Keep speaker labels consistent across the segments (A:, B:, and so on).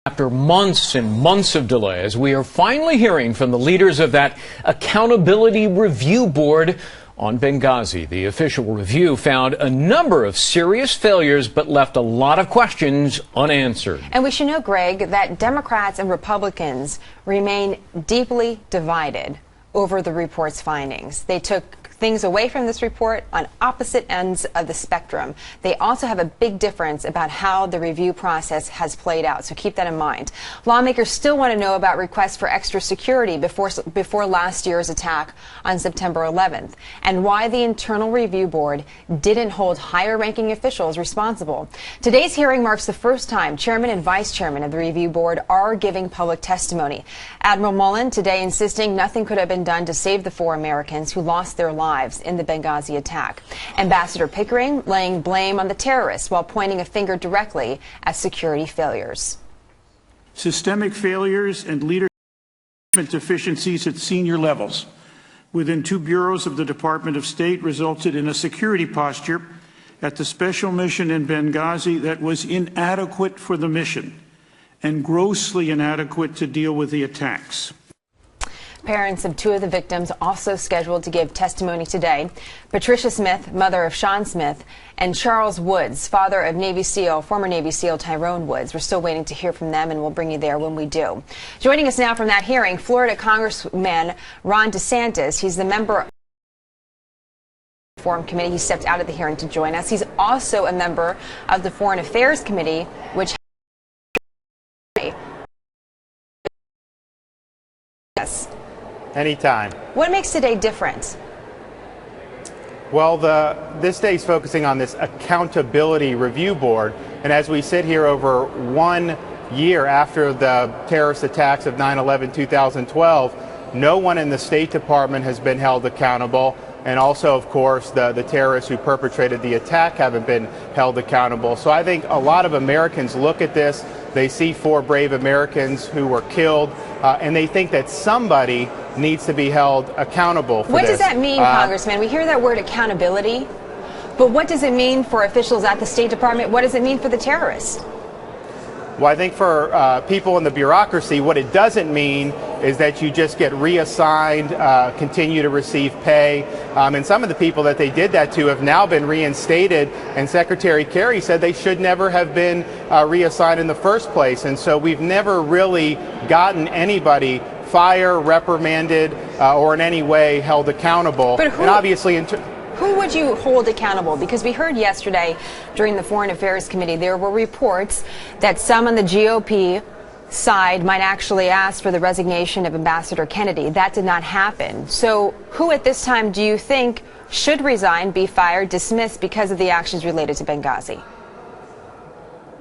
A: After months and months of delays, we are finally hearing from the leaders of that Accountability Review Board on Benghazi. The official review found a number of serious failures but left a lot of questions unanswered.
B: And we should know, Greg, that Democrats and Republicans remain deeply divided over the report's findings. They took things away from this report on opposite ends of the spectrum. They also have a big difference about how the review process has played out, so keep that in mind. Lawmakers still want to know about requests for extra security before last year's attack on September 11th, and why the Internal Review Board didn't hold higher-ranking officials responsible. Today's hearing marks the first time Chairman and Vice Chairman of the Review Board are giving public testimony. Admiral Mullen today insisting nothing could have been done to save the 4 Americans who lost their lives in the Benghazi attack. Ambassador Pickering laying blame on the terrorists while pointing a finger directly at security failures.
C: Systemic failures and leadership deficiencies at senior levels within 2 bureaus of the Department of State resulted in a security posture at the special mission in Benghazi that was inadequate for the mission and grossly inadequate to deal with the attacks.
B: Parents of 2 of the victims also scheduled to give testimony today. Patricia Smith, mother of Sean Smith, and Charles Woods, father of former Navy SEAL Tyrone Woods. We're still waiting to hear from them, and we'll bring you there when we do. Joining us now from that hearing, Florida Congressman Ron DeSantis. He's the member of the Foreign Committee. He stepped out of the hearing to join us. He's also a member of the Foreign Affairs Committee, which
D: Anytime.
B: What makes today different?
D: Well, this day is focusing on this Accountability Review Board, and as we sit here over 1 year after the terrorist attacks of 9/11/2012, no one in the State Department has been held accountable, and also, of course, the terrorists who perpetrated the attack haven't been held accountable. So I think a lot of Americans look at this, they see 4 brave Americans who were killed, and they think that somebody needs to be held accountable for
B: What
D: this.
B: does that mean, Congressman? We hear that word accountability, but what does it mean for officials at the State Department? What does it mean for the terrorists?
D: Well, I think for people in the bureaucracy, what it doesn't mean is that you just get reassigned, continue to receive pay. And some of the people that they did that to have now been reinstated, and Secretary Kerry said they should never have been reassigned in the first place. And so we've never really gotten anybody fired, reprimanded, or in any way held accountable.
B: But who,
D: and obviously,
B: who would you hold accountable? Because we heard yesterday during the Foreign Affairs Committee there were reports that some on the GOP side might actually ask for the resignation of Ambassador Kennedy. That did not happen. So who at this time do you think should resign, be fired, dismissed because of the actions related to Benghazi?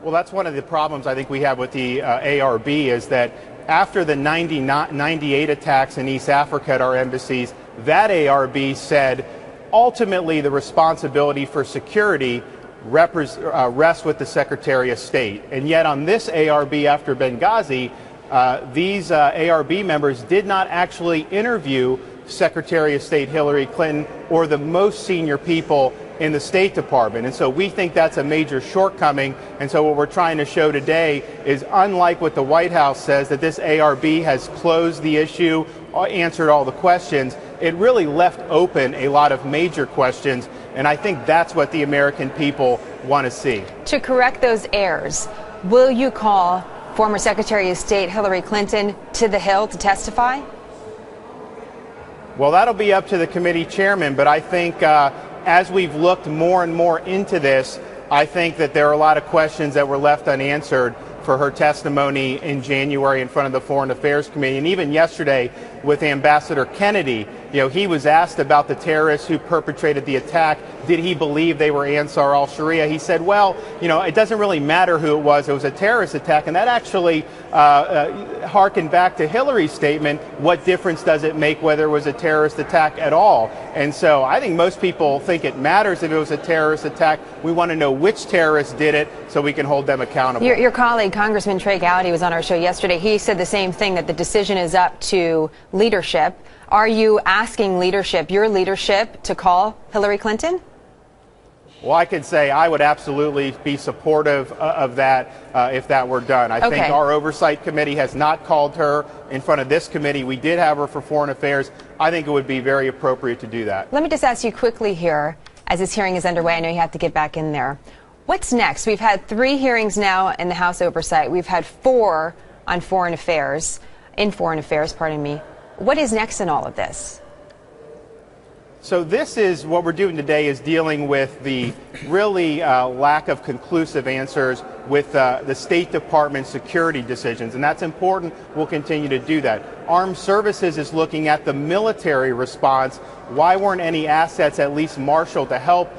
D: Well, that's one of the problems I think we have with the ARB is that after the 98 attacks in East Africa at our embassies, that ARB said ultimately the responsibility for security rests with the Secretary of State. And yet on this ARB after Benghazi, these ARB members did not actually interview Secretary of State Hillary Clinton or the most senior people in the State Department. And so we think that's a major shortcoming. And so what we're trying to show today is, unlike what the White House says, that this ARB has closed the issue, answered all the questions, it really left open a lot of major questions. And I think that's what the American people want to see.
B: To correct those errors, will you call former Secretary of State Hillary Clinton to the Hill to testify?
D: Well, that'll be up to the committee chairman, but I think as we've looked more and more into this, I think that there are a lot of questions that were left unanswered for her testimony in January in front of the Foreign Affairs Committee. And even yesterday with Ambassador Kennedy, he was asked about the terrorists who perpetrated the attack. Did he believe they were Ansar al-Sharia? He said, well, it doesn't really matter who it was. It was a terrorist attack. And that actually harkened back to Hillary's statement, what difference does it make whether it was a terrorist attack at all? And so I think most people think it matters if it was a terrorist attack. We want to know which terrorists did it so we can hold them accountable.
B: Your colleague, Congressman Trey Gowdy, was on our show yesterday. He said the same thing, that the decision is up to leadership. Are you asking leadership, your leadership, to call Hillary Clinton?
D: Well, I could say I would absolutely be supportive of that if that were done. I think our oversight committee has not called her in front of this committee. We did have her for foreign affairs. I think it would be very appropriate to do that.
B: Let me just ask you quickly here, as this hearing is underway. I know you have to get back in there. What's next? We've had 3 hearings now in the House Oversight. We've had 4 on foreign affairs, pardon me. What is next in all of this?
D: So this is what we're doing today, is dealing with the really lack of conclusive answers with the State Department security decisions, and that's important. We'll continue to do that. Armed Services is looking at the military response. Why weren't any assets at least marshaled to help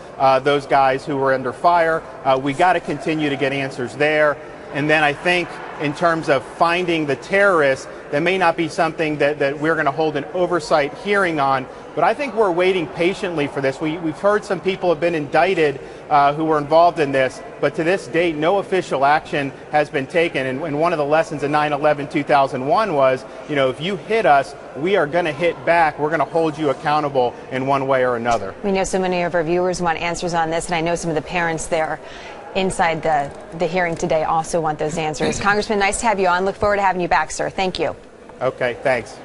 D: those guys who were under fire? We got to continue to get answers there. And then I think in terms of finding the terrorists, that may not be something that we're going to hold an oversight hearing on, but I think we're waiting patiently for this. We've heard some people have been indicted who were involved in this, but to this date, no official action has been taken. And one of the lessons of 9/11/2001 was, you know, if you hit us, we are going to hit back. We're going to hold you accountable in one way or another.
B: We know so many of our viewers want answers on this, and I know some of the parents there inside the hearing today also want those answers. Congressman, nice to have you on. Look forward to having you back, sir. Thank you.
D: Okay, thanks.